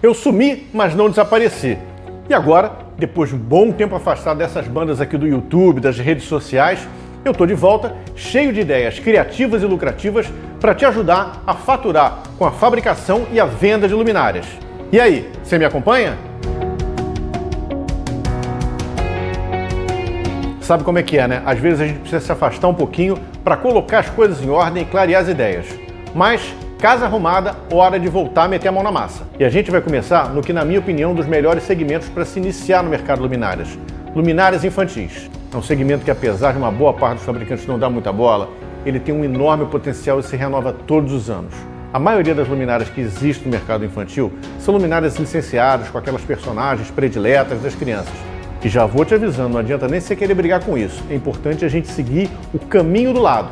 Eu sumi, mas não desapareci. E agora, depois de um bom tempo afastado dessas bandas aqui do YouTube, das redes sociais, eu tô de volta, cheio de ideias criativas e lucrativas para te ajudar a faturar com a fabricação e a venda de luminárias. E aí, você me acompanha? Sabe como é que é, né? Às vezes a gente precisa se afastar um pouquinho para colocar as coisas em ordem e clarear as ideias. Mas, casa arrumada, hora de voltar a meter a mão na massa. E a gente vai começar no que, na minha opinião, um dos melhores segmentos para se iniciar no mercado de luminárias. Luminárias infantis. É um segmento que, apesar de uma boa parte dos fabricantes não dar muita bola, ele tem um enorme potencial e se renova todos os anos. A maioria das luminárias que existem no mercado infantil são luminárias licenciadas com aquelas personagens prediletas das crianças. E já vou te avisando, não adianta nem você querer brigar com isso. É importante a gente seguir o caminho do lado.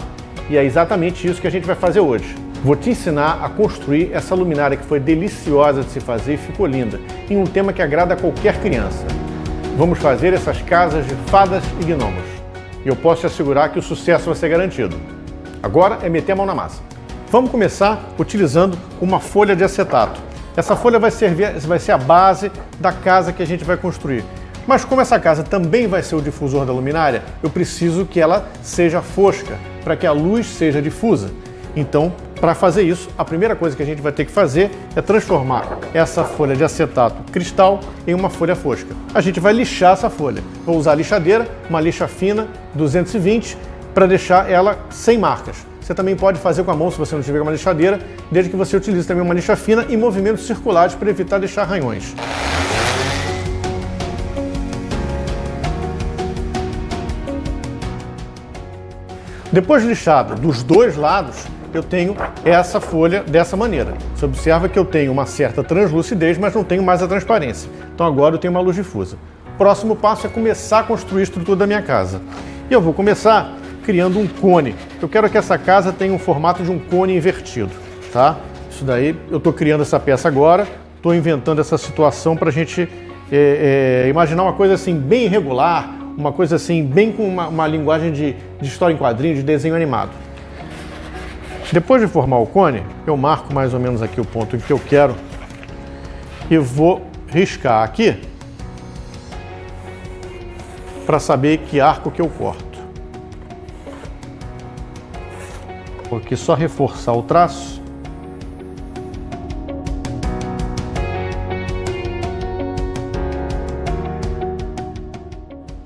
E é exatamente isso que a gente vai fazer hoje. Vou te ensinar a construir essa luminária que foi deliciosa de se fazer e ficou linda, em um tema que agrada a qualquer criança. Vamos fazer essas casas de fadas e gnomos. E eu posso te assegurar que o sucesso vai ser garantido. Agora é meter a mão na massa. Vamos começar utilizando uma folha de acetato. Essa folha vai ser a base da casa que a gente vai construir. Mas como essa casa também vai ser o difusor da luminária, eu preciso que ela seja fosca, para que a luz seja difusa. Então, para fazer isso, a primeira coisa que a gente vai ter que fazer é transformar essa folha de acetato cristal em uma folha fosca. A gente vai lixar essa folha. Vou usar a lixadeira, uma lixa fina, 220, para deixar ela sem marcas. Você também pode fazer com a mão se você não tiver uma lixadeira, desde que você utilize também uma lixa fina e movimentos circulares para evitar deixar arranhões. Depois de lixado dos dois lados, eu tenho essa folha dessa maneira. Você observa que eu tenho uma certa translucidez, mas não tenho mais a transparência. Então agora eu tenho uma luz difusa. Próximo passo é começar a construir a estrutura da minha casa. E eu vou começar criando um cone. Eu quero que essa casa tenha um formato de um cone invertido, tá? Isso daí, eu estou criando essa peça agora, estou inventando essa situação para a gente imaginar uma coisa assim bem irregular, uma coisa assim, bem com uma linguagem de história em quadrinho, de desenho animado. Depois de formar o cone, eu marco mais ou menos aqui o ponto que eu quero e vou riscar aqui para saber que arco que eu corto. Vou aqui só reforçar o traço.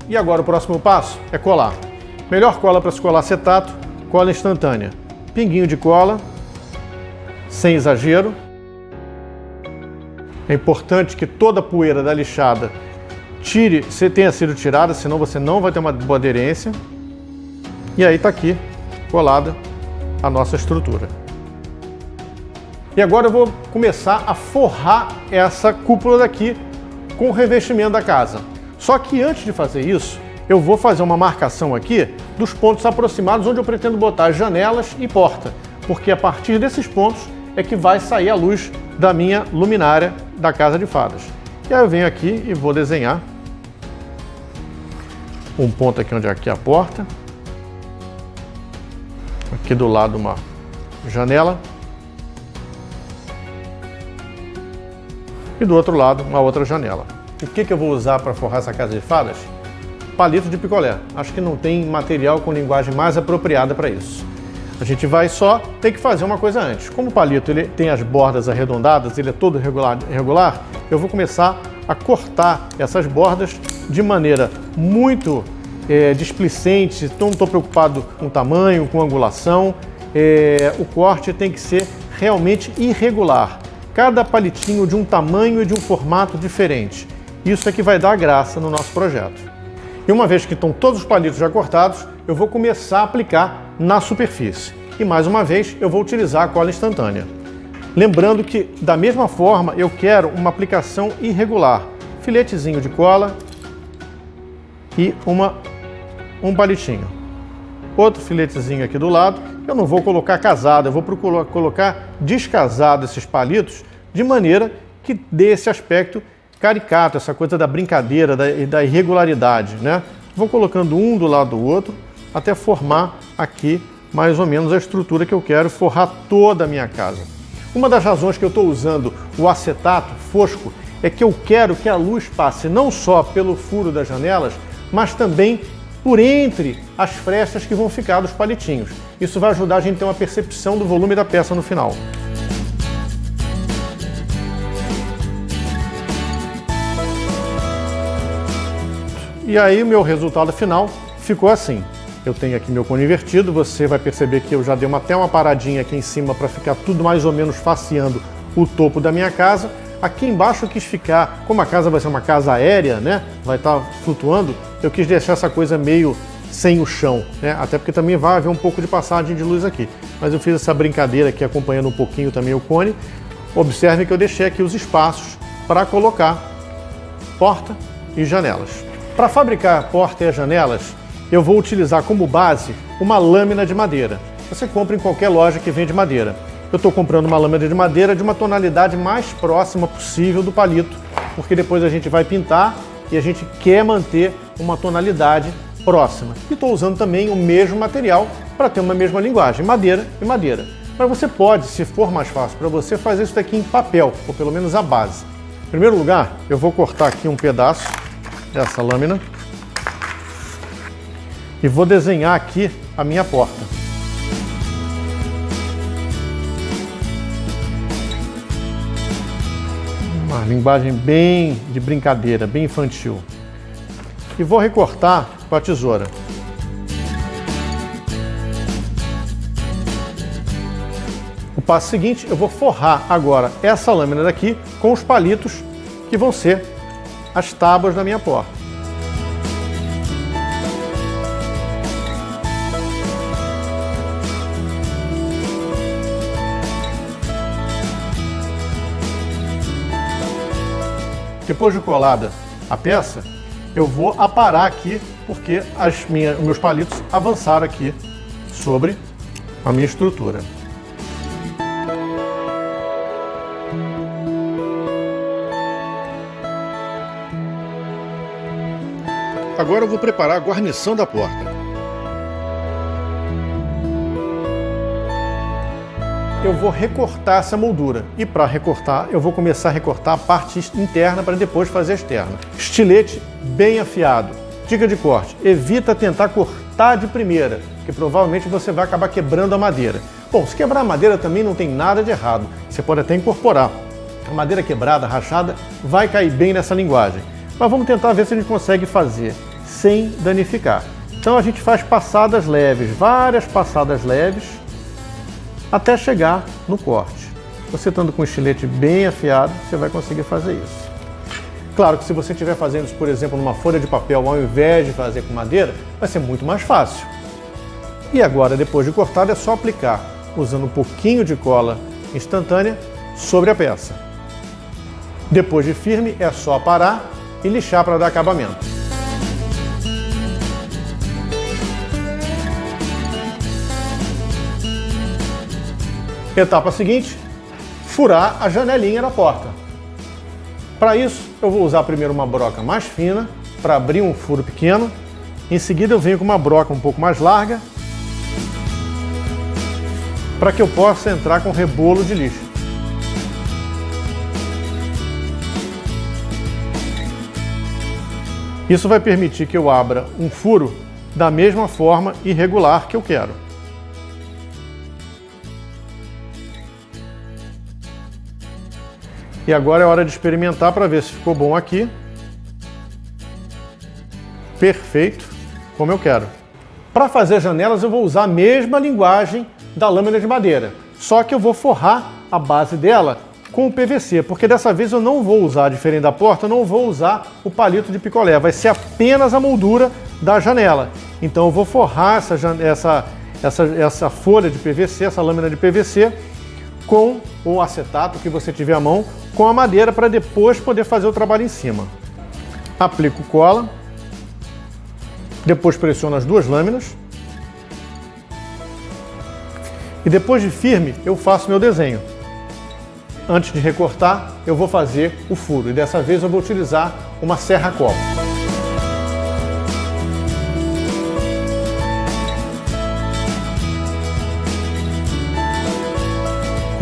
E agora o próximo passo é colar. Melhor cola para se colar acetato, cola instantânea. Pinguinho de cola, sem exagero. É importante que toda a poeira da lixada tenha sido tirada, senão você não vai ter uma boa aderência. E aí está aqui, colada a nossa estrutura. E agora eu vou começar a forrar essa cúpula daqui com o revestimento da casa. Só que antes de fazer isso, eu vou fazer uma marcação aqui dos pontos aproximados onde eu pretendo botar janelas e porta, porque a partir desses pontos é que vai sair a luz da minha luminária da casa de fadas. E aí eu venho aqui e vou desenhar um ponto aqui onde é aqui a porta, aqui do lado uma janela e do outro lado uma outra janela. O que eu vou usar para forrar essa casa de fadas? Palito de picolé. Acho que não tem material com linguagem mais apropriada para isso. A gente vai só ter que fazer uma coisa antes. Como o palito ele tem as bordas arredondadas, ele é todo irregular, eu vou começar a cortar essas bordas de maneira muito displicente. Não estou preocupado com tamanho, com angulação. O corte tem que ser realmente irregular. Cada palitinho de um tamanho e de um formato diferente. Isso é que vai dar graça no nosso projeto. E uma vez que estão todos os palitos já cortados, eu vou começar a aplicar na superfície. E mais uma vez, eu vou utilizar a cola instantânea. Lembrando que, da mesma forma, eu quero uma aplicação irregular. Filetezinho de cola e um palitinho. Outro filetezinho aqui do lado. Eu não vou colocar casado, eu vou colocar descasado esses palitos, de maneira que dê esse aspecto caricato, essa coisa da brincadeira e da irregularidade, né? Vou colocando um do lado do outro até formar aqui mais ou menos a estrutura que eu quero forrar toda a minha casa. Uma das razões que eu estou usando o acetato fosco é que eu quero que a luz passe não só pelo furo das janelas, mas também por entre as frestas que vão ficar dos palitinhos. Isso vai ajudar a gente a ter uma percepção do volume da peça no final. E aí o meu resultado final ficou assim. Eu tenho aqui meu cone invertido, você vai perceber que eu já dei até uma paradinha aqui em cima para ficar tudo mais ou menos faceando o topo da minha casa. Aqui embaixo eu quis ficar, como a casa vai ser uma casa aérea, né, vai estar flutuando, eu quis deixar essa coisa meio sem o chão, né, até porque também vai haver um pouco de passagem de luz aqui. Mas eu fiz essa brincadeira aqui acompanhando um pouquinho também o cone. Observe que eu deixei aqui os espaços para colocar porta e janelas. Para fabricar a porta e as janelas, eu vou utilizar como base uma lâmina de madeira. Você compra em qualquer loja que vende madeira. Eu estou comprando uma lâmina de madeira de uma tonalidade mais próxima possível do palito, porque depois a gente vai pintar e a gente quer manter uma tonalidade próxima. E estou usando também o mesmo material para ter uma mesma linguagem, madeira e madeira. Mas você pode, se for mais fácil para você, fazer isso daqui em papel, ou pelo menos a base. Em primeiro lugar, eu vou cortar aqui um pedaço dessa lâmina e vou desenhar aqui a minha porta. Uma linguagem bem de brincadeira, bem infantil. E vou recortar com a tesoura. O passo seguinte, eu vou forrar agora essa lâmina daqui com os palitos que vão ser as tábuas da minha porta. Depois de colada a peça, eu vou aparar aqui, porque os meus palitos avançaram aqui sobre a minha estrutura. Agora eu vou preparar a guarnição da porta. Eu vou recortar essa moldura e para recortar eu vou começar a recortar a parte interna para depois fazer a externa. Estilete bem afiado. Dica de corte, evita tentar cortar de primeira, porque provavelmente você vai acabar quebrando a madeira. Bom, se quebrar a madeira também não tem nada de errado, você pode até incorporar. A madeira quebrada, rachada, vai cair bem nessa linguagem. Mas vamos tentar ver se a gente consegue fazer sem danificar. Então a gente faz passadas leves, várias passadas leves, até chegar no corte. Você estando com o estilete bem afiado, você vai conseguir fazer isso. Claro que se você estiver fazendo isso, por exemplo, numa folha de papel, ao invés de fazer com madeira, vai ser muito mais fácil. E agora, depois de cortado, é só aplicar, usando um pouquinho de cola instantânea sobre a peça. Depois de firme, é só parar e lixar para dar acabamento. Etapa seguinte, furar a janelinha da porta. Para isso, eu vou usar primeiro uma broca mais fina para abrir um furo pequeno. Em seguida, eu venho com uma broca um pouco mais larga para que eu possa entrar com rebolo de lixo. Isso vai permitir que eu abra um furo da mesma forma irregular que eu quero. E agora é hora de experimentar para ver se ficou bom aqui. Perfeito, como eu quero. Para fazer janelas eu vou usar a mesma linguagem da lâmina de madeira, só que eu vou forrar a base dela com o PVC, porque dessa vez eu não vou usar, diferente da porta, eu não vou usar o palito de picolé, vai ser apenas a moldura da janela. Então eu vou forrar essa folha de PVC, essa lâmina de PVC, com o acetato que você tiver à mão, com a madeira para depois poder fazer o trabalho em cima. Aplico cola, depois pressiono as duas lâminas e depois de firme eu faço meu desenho. Antes de recortar, eu vou fazer o furo e dessa vez eu vou utilizar uma serra-copo.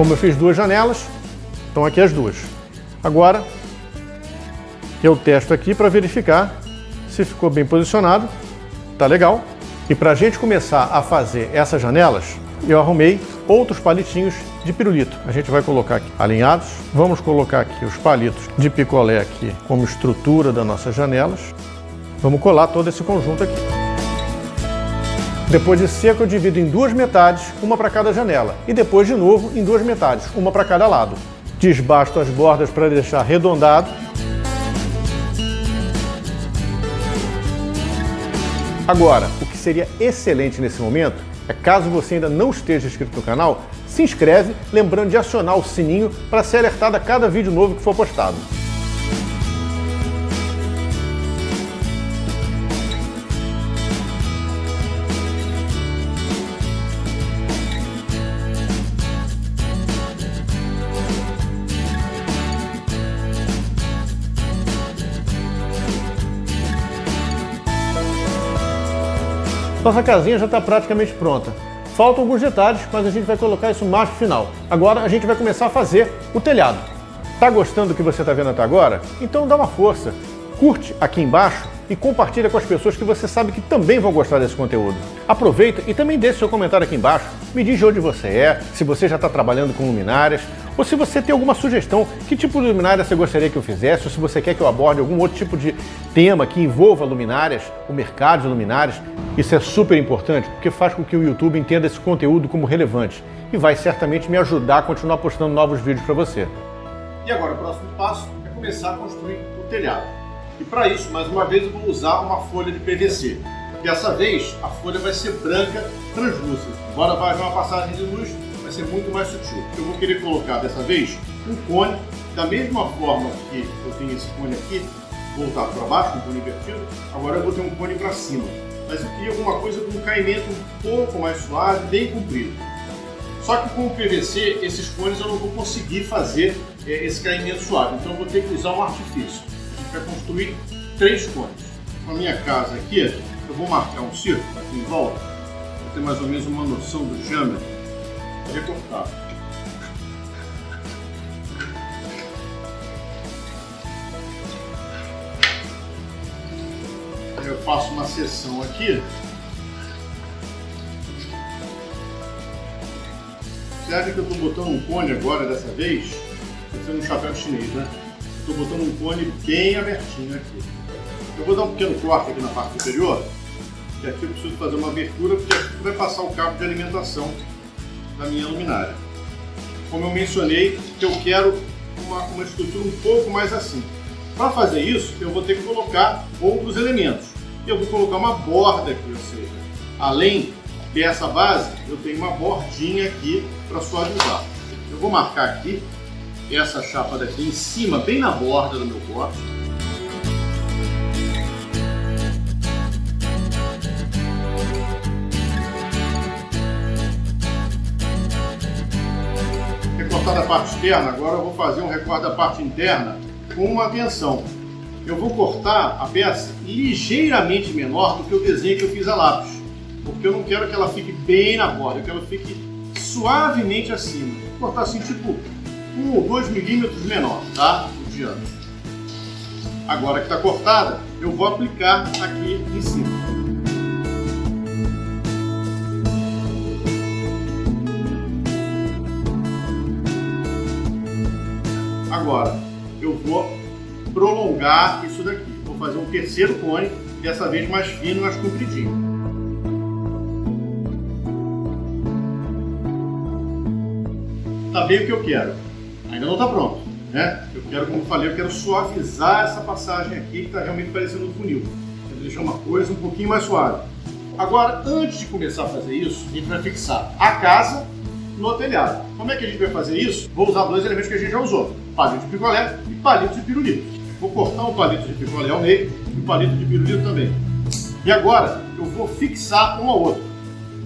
Como eu fiz duas janelas, estão aqui as duas. Agora, eu testo aqui para verificar se ficou bem posicionado. Tá legal. E para a gente começar a fazer essas janelas, eu arrumei outros palitinhos de pirulito. A gente vai colocar aqui alinhados. Vamos colocar aqui os palitos de picolé aqui como estrutura das nossas janelas. Vamos colar todo esse conjunto aqui. Depois de seco, eu divido em duas metades, uma para cada janela. E depois de novo em duas metades, uma para cada lado. Desbasto as bordas para deixar arredondado. Agora, o que seria excelente nesse momento é, caso você ainda não esteja inscrito no canal, se inscreve, lembrando de acionar o sininho para ser alertado a cada vídeo novo que for postado. Nossa casinha já está praticamente pronta. Faltam alguns detalhes, mas a gente vai colocar isso mais pro final. Agora a gente vai começar a fazer o telhado. Tá gostando do que você está vendo até agora? Então dá uma força, curte aqui embaixo e compartilha com as pessoas que você sabe que também vão gostar desse conteúdo. Aproveita e também deixe seu comentário aqui embaixo. Me diz de onde você é, se você já está trabalhando com luminárias, ou se você tem alguma sugestão, que tipo de luminária você gostaria que eu fizesse, ou se você quer que eu aborde algum outro tipo de tema que envolva luminárias, o mercado de luminárias. Isso é super importante, porque faz com que o YouTube entenda esse conteúdo como relevante e vai certamente me ajudar a continuar postando novos vídeos para você. E agora o próximo passo é começar a construir o telhado. E para isso, mais uma vez, eu vou usar uma folha de PVC. Dessa vez, a folha vai ser branca, translúcida. Embora vá haver uma passagem de luz, vai ser muito mais sutil. Eu vou querer colocar, dessa vez, um cone, da mesma forma que eu tenho esse cone aqui, voltado para baixo, um cone invertido, agora eu vou ter um cone para cima. Mas eu queria alguma coisa com um caimento um pouco mais suave, bem comprido. Só que com o PVC, esses cones eu não vou conseguir fazer esse caimento suave, então eu vou ter que usar um artifício. A gente vai construir 3 cones. Na minha casa aqui, eu vou marcar um círculo aqui em volta, para ter mais ou menos uma noção do diâmetro, e recortar. Eu faço uma seção aqui. Observe que eu estou botando um cone agora, dessa vez, parecendo um chapéu chinês, né? Estou botando um cone bem abertinho aqui. Eu vou dar um pequeno corte aqui na parte superior, e aqui eu preciso fazer uma abertura, porque aqui vai passar o cabo de alimentação da minha luminária. Como eu mencionei, eu quero uma estrutura um pouco mais assim. Para fazer isso, eu vou ter que colocar outros elementos. Eu vou colocar uma borda aqui, ou seja, além dessa base, eu tenho uma bordinha aqui para suavizar. Eu vou marcar aqui essa chapa daqui em cima, bem na borda do meu corte. Recortar da parte externa, agora eu vou fazer um recorte da parte interna com uma atenção. Eu vou cortar a peça ligeiramente menor do que o desenho que eu fiz a lápis, porque eu não quero que ela fique bem na borda, eu quero que ela fique suavemente acima. Vou cortar assim, tipo 1 ou 2 milímetros menor, tá? O diâmetro. Agora que está cortada, eu vou aplicar aqui em cima. Agora, eu vou prolongar isso daqui. Vou fazer um terceiro cone, dessa vez mais fino, mais compridinho. Tá bem o que eu quero. Ainda não está pronto, né? Eu quero, como eu falei, eu quero suavizar essa passagem aqui, que está realmente parecendo um funil. Quero deixar uma coisa um pouquinho mais suave. Agora, antes de começar a fazer isso, a gente vai fixar a casa no telhado. Como é que a gente vai fazer isso? Vou usar 2 elementos que a gente já usou: palito de picolé e palito de pirulito. Vou cortar um palito de picolé ao meio e um palito de pirulito também. E agora eu vou fixar um ao outro.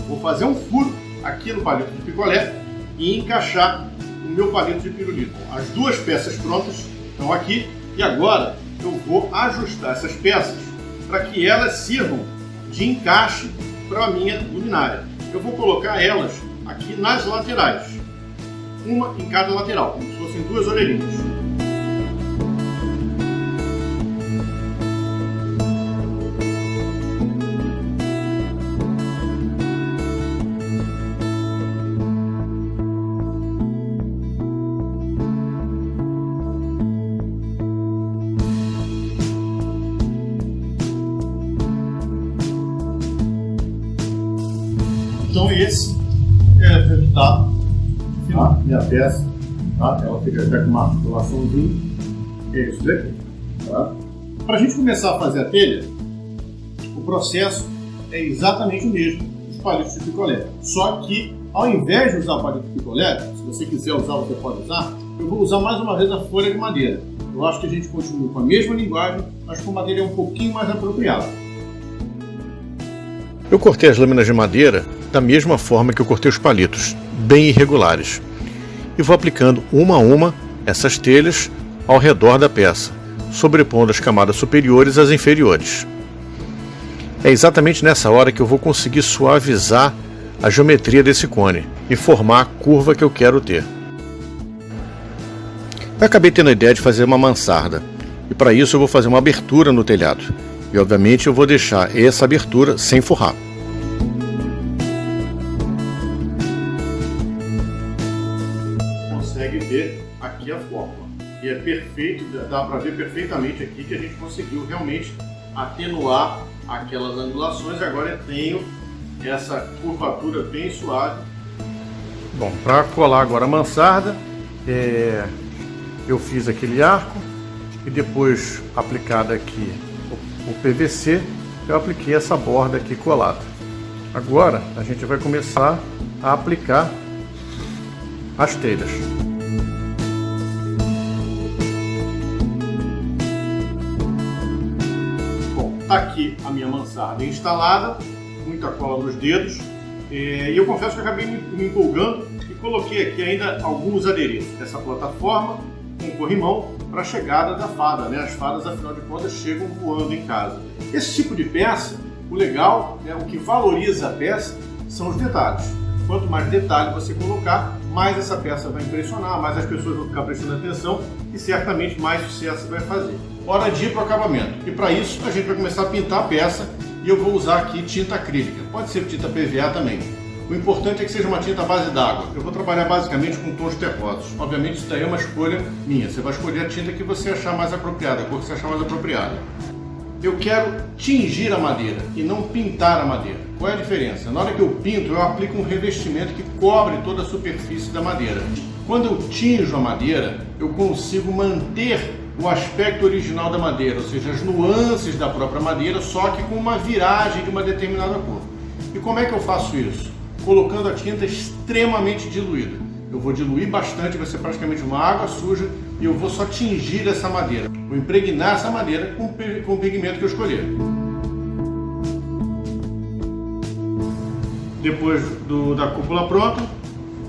Vou fazer um furo aqui no palito de picolé e encaixar o meu palito de pirulito. As 2 peças prontas estão aqui e agora eu vou ajustar essas peças para que elas sirvam de encaixe para a minha luminária. Eu vou colocar elas aqui nas laterais. uma em cada lateral, como se fossem duas orelhinhas. Então esse é o resultado final. Minha peça, tá? Ela fica até com uma articulaçãozinha. É isso daqui. Tá? Para a gente começar a fazer a telha, o processo é exatamente o mesmo dos palitos de picolé. Só que ao invés de usar o palito de picolé, se você quiser usar, você pode usar, eu vou usar mais uma vez a folha de madeira. Eu acho que a gente continua com a mesma linguagem, mas com madeira um pouquinho mais apropriada. Eu cortei as lâminas de madeira da mesma forma que eu cortei os palitos, bem irregulares. E vou aplicando uma a uma essas telhas ao redor da peça, sobrepondo as camadas superiores às inferiores. É exatamente nessa hora que eu vou conseguir suavizar a geometria desse cone e formar a curva que eu quero ter. Eu acabei tendo a ideia de fazer uma mansarda, e para isso eu vou fazer uma abertura no telhado. E obviamente eu vou deixar essa abertura sem forrar. Consegue ver aqui a forma. E é perfeito, dá para ver perfeitamente aqui que a gente conseguiu realmente atenuar aquelas angulações. Agora eu tenho essa curvatura bem suave. Bom, para colar agora a mansarda, eu fiz aquele arco e depois aplicado aqui o PVC, eu apliquei essa borda aqui colada. Agora a gente vai começar a aplicar as telhas. Bom, tá aqui a minha mansarda instalada, muita cola nos dedos, e eu confesso que eu acabei me empolgando e coloquei aqui ainda alguns adereços. Essa plataforma com corrimão para a chegada da fada, né? As fadas, afinal de contas, chegam voando em casa. Esse tipo de peça, o legal, né, o que valoriza a peça, são os detalhes. Quanto mais detalhe você colocar, mais essa peça vai impressionar, mais as pessoas vão ficar prestando atenção e certamente mais sucesso vai fazer. Hora de ir para o acabamento. E para isso a gente vai começar a pintar a peça e eu vou usar aqui tinta acrílica. Pode ser tinta PVA também. O importante é que seja uma tinta à base d'água. Eu vou trabalhar basicamente com tons terrosos. Obviamente isso daí é uma escolha minha. Você vai escolher a tinta que você achar mais apropriada, a cor que você achar mais apropriada. Eu quero tingir a madeira e não pintar a madeira. Qual é a diferença? Na hora que eu pinto, eu aplico um revestimento que cobre toda a superfície da madeira. Quando eu tinjo a madeira, eu consigo manter o aspecto original da madeira, ou seja, as nuances da própria madeira, só que com uma viragem de uma determinada cor. E como é que eu faço isso? Colocando a tinta extremamente diluída. Eu vou diluir bastante, vai ser praticamente uma água suja, e eu vou só tingir essa madeira. Vou impregnar essa madeira com o pigmento que eu escolher. Depois da cúpula pronta,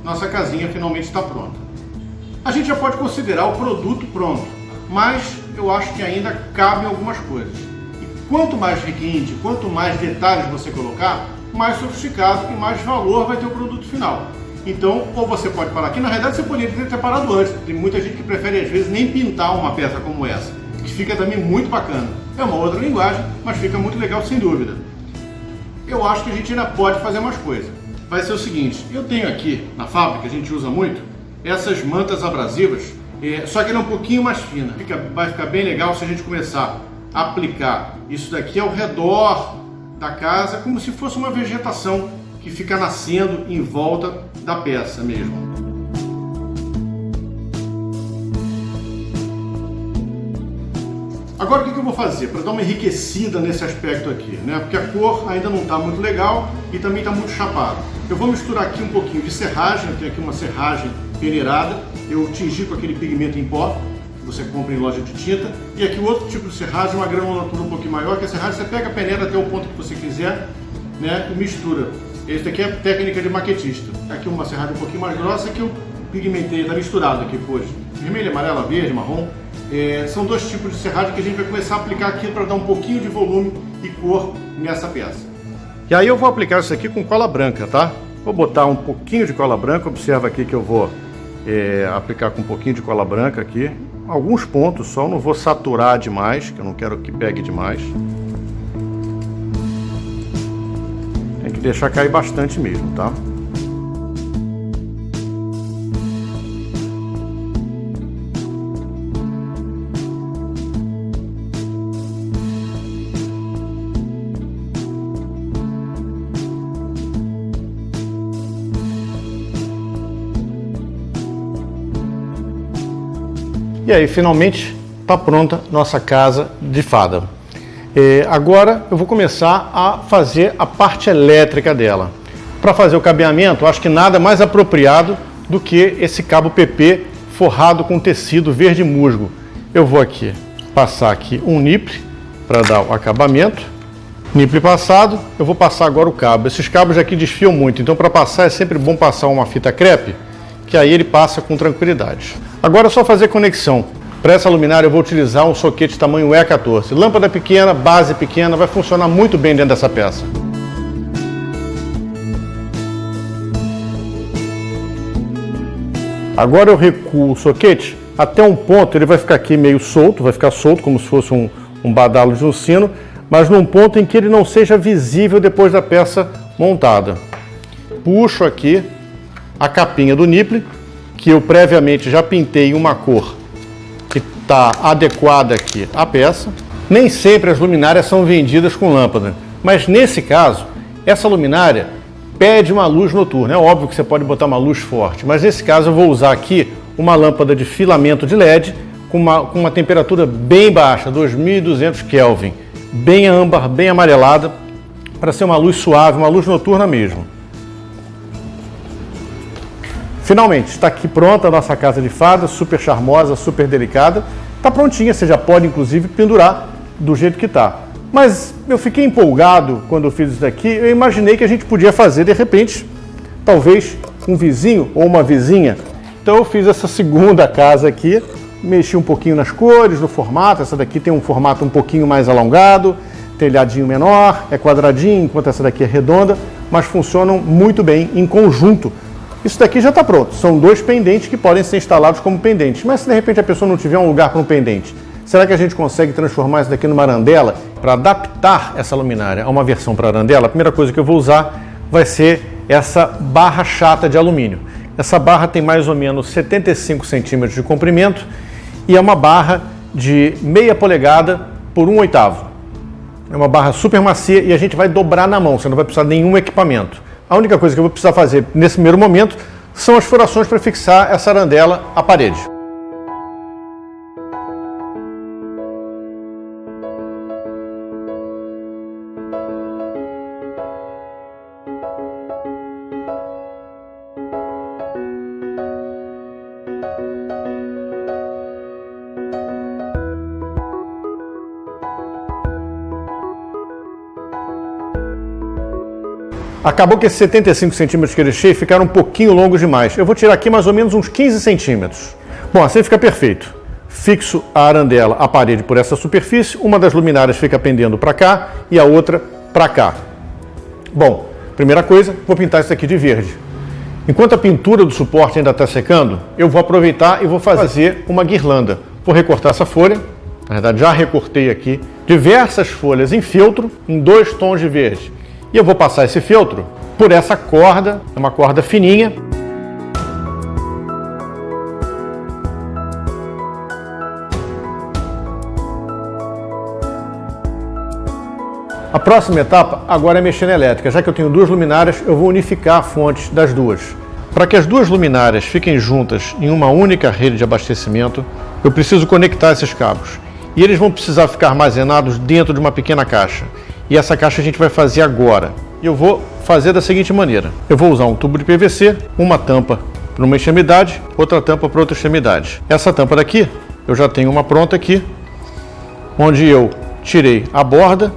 nossa casinha finalmente está pronta. A gente já pode considerar o produto pronto, mas eu acho que ainda cabem algumas coisas. E quanto mais requinte, quanto mais detalhes você colocar, mais sofisticado e mais valor vai ter o produto final. Então, ou você pode parar aqui, na realidade você poderia ter parado antes. Tem muita gente que prefere às vezes nem pintar uma peça como essa, que fica também muito bacana. É uma outra linguagem, mas fica muito legal sem dúvida. Eu acho que a gente ainda pode fazer mais coisa. Vai ser o seguinte, eu tenho aqui na fábrica, a gente usa muito, essas mantas abrasivas, só que ela é um pouquinho mais fina. Vai ficar bem legal se a gente começar a aplicar isso daqui ao redor da casa, como se fosse uma vegetação que fica nascendo em volta da peça mesmo. Agora o que eu vou fazer para dar uma enriquecida nesse aspecto aqui, né? Porque a cor ainda não está muito legal e também está muito chapado. Eu vou misturar aqui um pouquinho de serragem, eu tenho aqui uma serragem peneirada, eu tingi com aquele pigmento em pó, que você compra em loja de tinta, e aqui o outro tipo de serragem, uma granulatura um pouquinho maior, que a serragem você pega a peneira até o ponto que você quiser, né? E mistura. Esse aqui é a técnica de maquetista. Aqui uma serragem um pouquinho mais grossa que eu pigmentei, está misturado aqui hoje. Vermelho, amarela, verde, marrom. São dois tipos de serragem que a gente vai começar a aplicar aqui para dar um pouquinho de volume e cor nessa peça. E aí eu vou aplicar isso aqui com cola branca, tá? Vou botar um pouquinho de cola branca, observa aqui que eu vou aplicar com um pouquinho de cola branca aqui. Alguns pontos só, não vou saturar demais, que eu não quero que pegue demais. Tem que deixar cair bastante mesmo, tá? E aí, finalmente, está pronta nossa casa de fada. Agora eu vou começar a fazer a parte elétrica dela. Para fazer o cabeamento, acho que nada mais apropriado do que esse cabo PP forrado com tecido verde musgo. Eu vou aqui passar aqui um niple para dar o acabamento. Niple passado, eu vou passar agora o cabo. Esses cabos aqui desfiam muito, então para passar é sempre bom passar uma fita crepe, que aí ele passa com tranquilidade. Agora é só fazer conexão. Para essa luminária eu vou utilizar um soquete tamanho E14. Lâmpada pequena, base pequena, vai funcionar muito bem dentro dessa peça. Agora eu recuo o soquete até um ponto, ele vai ficar aqui meio solto, vai ficar solto como se fosse um badalo de um sino, mas num ponto em que ele não seja visível depois da peça montada. Puxo aqui a capinha do niple, que eu previamente já pintei em uma cor que está adequada aqui à peça. Nem sempre as luminárias são vendidas com lâmpada, mas nesse caso, essa luminária pede uma luz noturna. É óbvio que você pode botar uma luz forte, mas nesse caso eu vou usar aqui uma lâmpada de filamento de LED com uma temperatura bem baixa, 2200 Kelvin, bem âmbar, bem amarelada, para ser uma luz suave, uma luz noturna mesmo. Finalmente, está aqui pronta a nossa casa de fada, super charmosa, super delicada. Está prontinha, você já pode inclusive pendurar do jeito que está. Mas eu fiquei empolgado quando eu fiz isso daqui, eu imaginei que a gente podia fazer de repente, talvez um vizinho ou uma vizinha. Então eu fiz essa segunda casa aqui, mexi um pouquinho nas cores, no formato. Essa daqui tem um formato um pouquinho mais alongado, telhadinho menor, é quadradinho, enquanto essa daqui é redonda, mas funcionam muito bem em conjunto. Isso daqui já está pronto, são dois pendentes que podem ser instalados como pendentes, mas se de repente a pessoa não tiver um lugar para um pendente, será que a gente consegue transformar isso daqui numa arandela? Para adaptar essa luminária a uma versão para arandela, a primeira coisa que eu vou usar vai ser essa barra chata de alumínio. Essa barra tem mais ou menos 75 centímetros de comprimento e é uma barra de meia polegada por 1/8. É uma barra super macia e a gente vai dobrar na mão, você não vai precisar de nenhum equipamento. A única coisa que eu vou precisar fazer nesse primeiro momento são as furações para fixar essa arandela à parede. Acabou que esses 75 centímetros que eu deixei ficaram um pouquinho longos demais. Eu vou tirar aqui mais ou menos uns 15 centímetros. Bom, assim fica perfeito. Fixo a arandela à parede por essa superfície, uma das luminárias fica pendendo para cá e a outra para cá. Bom, primeira coisa, vou pintar isso aqui de verde. Enquanto a pintura do suporte ainda está secando, eu vou aproveitar e vou fazer uma guirlanda. Vou recortar essa folha, na verdade já recortei aqui, diversas folhas em feltro em 2 tons de verde. E eu vou passar esse feltro por essa corda, é uma corda fininha. A próxima etapa agora é mexer na elétrica. Já que eu tenho duas luminárias, eu vou unificar a fonte das duas. Para que as duas luminárias fiquem juntas em uma única rede de abastecimento, eu preciso conectar esses cabos. E eles vão precisar ficar armazenados dentro de uma pequena caixa. E essa caixa a gente vai fazer agora. E eu vou fazer da seguinte maneira. Eu vou usar um tubo de PVC, uma tampa para uma extremidade, outra tampa para outra extremidade. Essa tampa daqui, eu já tenho uma pronta aqui, onde eu tirei a borda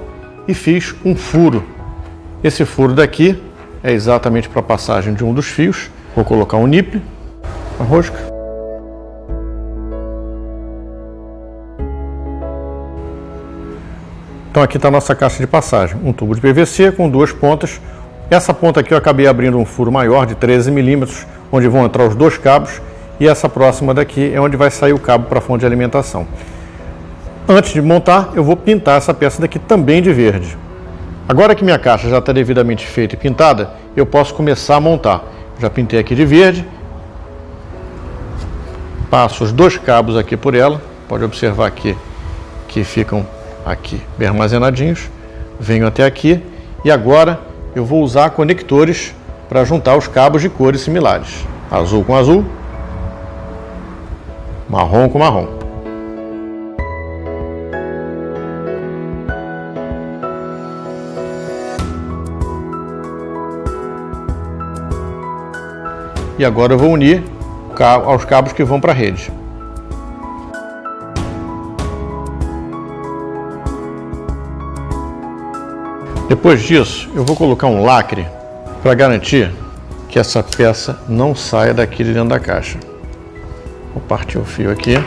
e fiz um furo. Esse furo daqui é exatamente para a passagem de um dos fios. Vou colocar um niple, uma rosca. Então aqui está a nossa caixa de passagem, um tubo de PVC com duas pontas. Essa ponta aqui eu acabei abrindo um furo maior de 13 milímetros, onde vão entrar os dois cabos, e essa próxima daqui é onde vai sair o cabo para a fonte de alimentação. Antes de montar, eu vou pintar essa peça daqui também de verde. Agora que minha caixa já está devidamente feita e pintada, eu posso começar a montar. Já pintei aqui de verde, passo os 2 cabos aqui por ela, pode observar aqui que ficam aqui bem armazenadinhos, venho até aqui e agora eu vou usar conectores para juntar os cabos de cores similares, azul com azul, marrom com marrom. E agora eu vou unir aos cabos que vão para a rede. Depois disso, eu vou colocar um lacre para garantir que essa peça não saia daqui de dentro da caixa. Vou partir o fio aqui.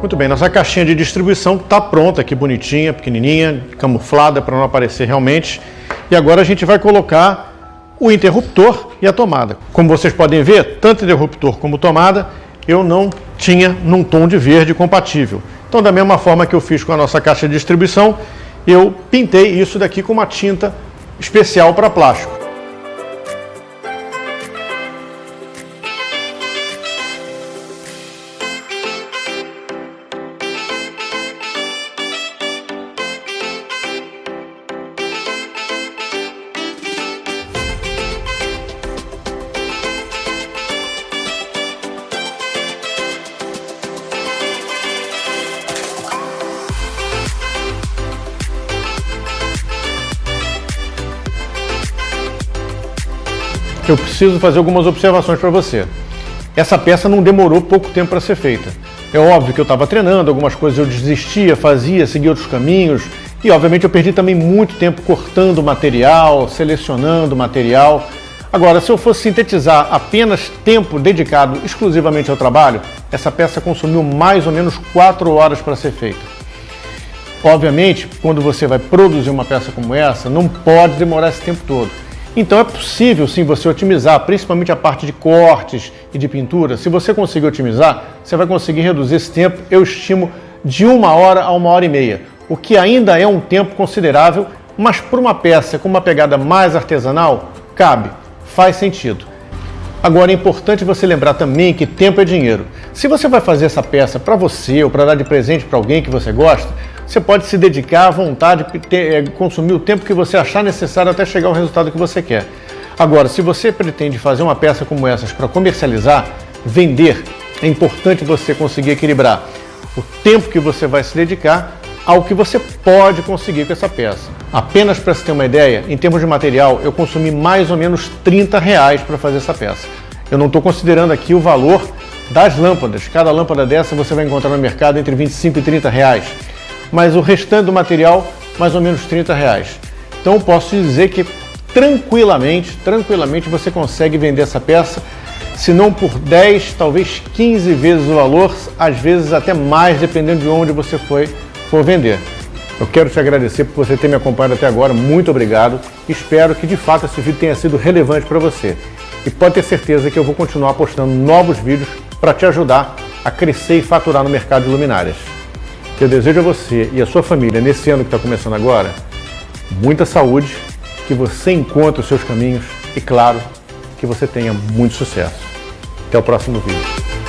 Muito bem, nossa caixinha de distribuição está pronta aqui, bonitinha, pequenininha, camuflada para não aparecer realmente. E agora a gente vai colocar o interruptor e a tomada. Como vocês podem ver, tanto interruptor como tomada eu não tinha num tom de verde compatível. Então, da mesma forma que eu fiz com a nossa caixa de distribuição, eu pintei isso daqui com uma tinta especial para plástico. Eu preciso fazer algumas observações para você. Essa peça não demorou pouco tempo para ser feita. É óbvio que eu estava treinando, algumas coisas eu desistia, fazia, seguia outros caminhos e obviamente eu perdi também muito tempo cortando material, selecionando material. Agora, se eu fosse sintetizar apenas tempo dedicado exclusivamente ao trabalho, essa peça consumiu mais ou menos 4 horas para ser feita. Obviamente, quando você vai produzir uma peça como essa, não pode demorar esse tempo todo. Então é possível sim você otimizar, principalmente a parte de cortes e de pintura. Se você conseguir otimizar, você vai conseguir reduzir esse tempo, eu estimo, de 1 hora a 1h30, o que ainda é um tempo considerável, mas para uma peça com uma pegada mais artesanal, cabe, faz sentido. Agora é importante você lembrar também que tempo é dinheiro. Se você vai fazer essa peça para você ou para dar de presente para alguém que você gosta, você pode se dedicar à vontade, consumir o tempo que você achar necessário até chegar ao resultado que você quer. Agora, se você pretende fazer uma peça como essas para comercializar, vender, é importante você conseguir equilibrar o tempo que você vai se dedicar ao que você pode conseguir com essa peça. Apenas para você ter uma ideia, em termos de material, eu consumi mais ou menos R$30 para fazer essa peça. Eu não estou considerando aqui o valor das lâmpadas. Cada lâmpada dessa você vai encontrar no mercado entre R$25 e R$30. Mas o restante do material, mais ou menos R$30. Então eu posso dizer que tranquilamente você consegue vender essa peça, se não por 10, talvez 15 vezes o valor, às vezes até mais, dependendo de onde você for vender. Eu quero te agradecer por você ter me acompanhado até agora, muito obrigado. Espero que de fato esse vídeo tenha sido relevante para você. E pode ter certeza que eu vou continuar postando novos vídeos para te ajudar a crescer e faturar no mercado de luminárias. Eu desejo a você e a sua família, nesse ano que está começando agora, muita saúde, que você encontre os seus caminhos e, claro, que você tenha muito sucesso. Até o próximo vídeo.